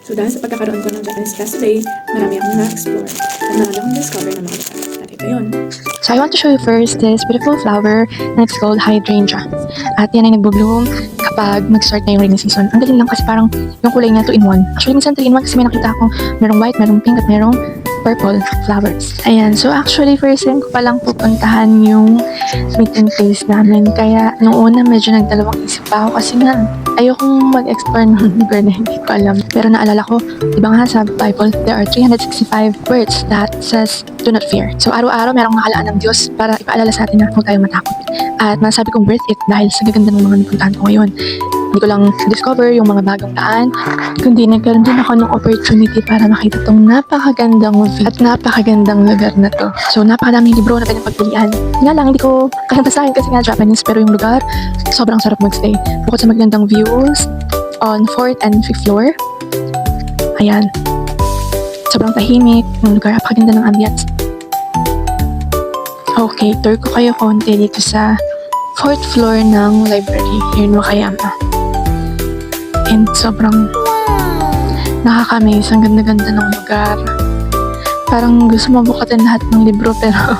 So dahil sa pagkakaroon ko ng Japanese class today, marami akong na-explore at marami akong discover ng mga lugar. At ito yun. So I want to show you first this beautiful flower and it's called hydrangea. At yan ay nagbo-bloom kapag mag-start na yung rainy season. Ang galing lang kasi parang yung kulay niya 2-in-1. Actually minsan 3-in-1 kasi may nakita akong merong white, merong pink at merong purple flowers. Ayan, so actually first time ko palang pupuntahan yung meeting place namin. Kaya nung una medyo nagdalawang isip pa ako kasi nga ayokong mag-explore ng lugar na hindi ko alam. Pero naalala ko, diba nga sa Bible, there are 365 words that says, do not fear. So araw-araw merong nakalaan ng Diyos para ipaalala sa atin na huwag tayong matakot. At masabi kong worth it dahil sa gaganda ng mga napuntahan ko ngayon. Hindi ko lang discover yung mga bagong daan, kundi nagkaroon din ako ng opportunity para makita tong napakagandang view at napakagandang lugar na to. So napakadaming libro na pinapagpilian. Nga lang, hindi ko kayang basahin kasi nga Japanese, pero yung lugar, sobrang sarap magstay. Bukod sa magandang views on 4th and 5th floor, ayan, sobrang tahimik ng lugar, napakaganda ng ambience. Okay, tour ko kayo konti dito sa 4th floor ng library here in Wakayama. And sobrang nakaka-amaze, ang ganda-ganda ng lugar. Parang gusto mo bukatin lahat ng libro pero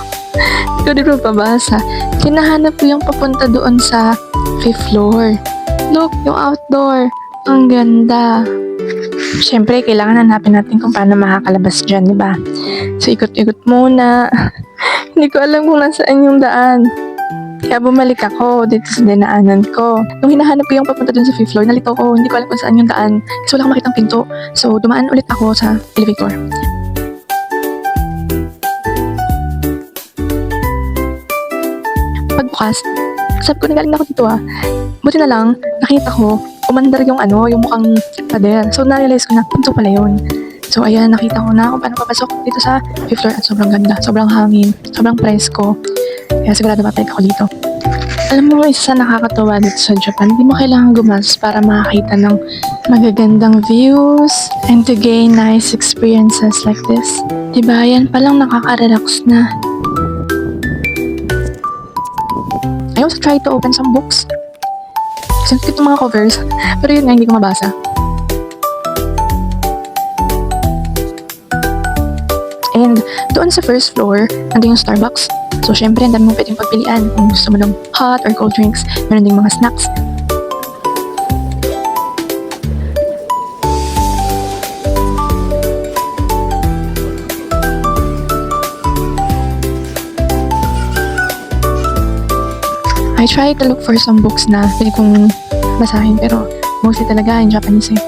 hindi ko pabasa. Hinahanap ko yung papunta doon sa 5th floor. Look, yung outdoor. Ang ganda. Siyempre, kailangan hanapin natin kung paano makakalabas dyan, di ba? So, ikot-ikot muna. Hindi ko alam kung nasaan yung daan. Kaya bumalik ako dito sa dinaanan ko. Nung hinahanap ko yung papunta dun sa 5th floor, nalito ko, hindi ko alam kung saan yung daan. Kasi wala akong makitang pinto. So, dumaan ulit ako sa elevator. Pagbukas, sabi ko, nagaling na ako dito ah. Buti na lang, nakita ko, umandar yung yung mukhang pader. So, na-realize ko na, pinto pala yun. So, ayan, nakita ko na kung paano papasok dito sa 5th floor at sobrang ganda, sobrang hangin, sobrang presko. Kaya sigurado mapayag ako dito. Alam mo, isa sa nakakatawa dito sa Japan, hindi mo kailangan gumas para makakita ng magagandang views and to gain nice experiences like this. Diba, yan palang nakaka-relax na. I also tried to open some books. Kasi itong mga covers, pero yun nga, hindi ko mabasa. And doon sa 1st floor, nandun yung Starbucks. So, syempre, ang dami mong pwedeng pagpilian. Kung gusto mo ng hot or cold drinks, meron ding mga snacks. I tried to look for some books na pwede kong basahin, pero mostly talaga in Japanese eh.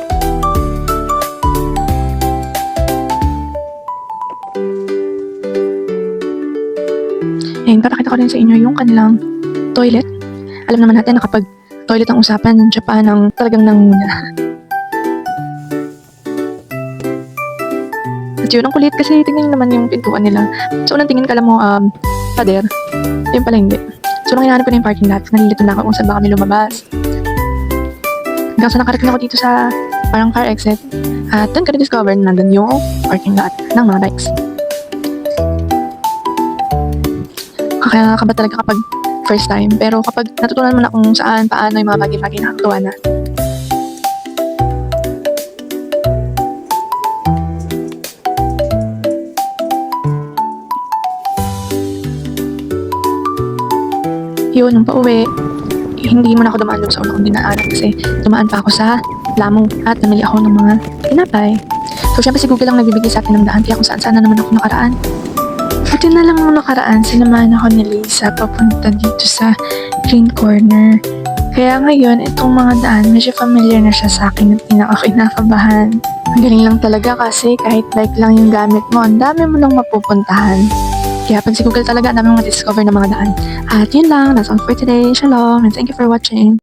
And papakita ko rin sa inyo yung kanilang toilet. Alam naman natin na kapag toilet ang usapan, Japan ang talagang nanguna. At yun, ang kulit kasi tingnan nyo naman yung pintuan nila. So unang tingin ka lang mo, pader. Yun pala hindi. So nung hinahanap ko na yung parking lot, nalilito na ako kung saan ba kami lumabas. Hanggang sa nakarating ako dito sa parang car exit. At doon ka na-discover na nandun yung parking lot ng mga bikes. Kaya kaba talaga kapag first time. Pero kapag natutunan mo na kung saan, paano yung mga bagay-bagay, nakakatuwa na. Yun, nung pauwi, hindi mo na ako dumaan doon sa una kong dinaanan kasi dumaan pa ako sa Lamong at namili ako ng mga tinapay. So, syempre si Google lang nagbibigay sa akin ng daan, kaya kung saan na naman ako nakaraan. Buti na lang nung nakaraan, sinamahan ako ni Lisa papunta dito sa Green Corner. Kaya ngayon, itong mga daan, medyo familiar na siya sa akin at hindi na ako kinakabahan. Ang galing lang talaga kasi kahit bike lang yung gamit mo, ang dami mo nang mapupuntahan. Kaya pag si Google talaga, ang dami mong ma-discover ng mga daan. At yun lang, that's all for today. Shalom and thank you for watching.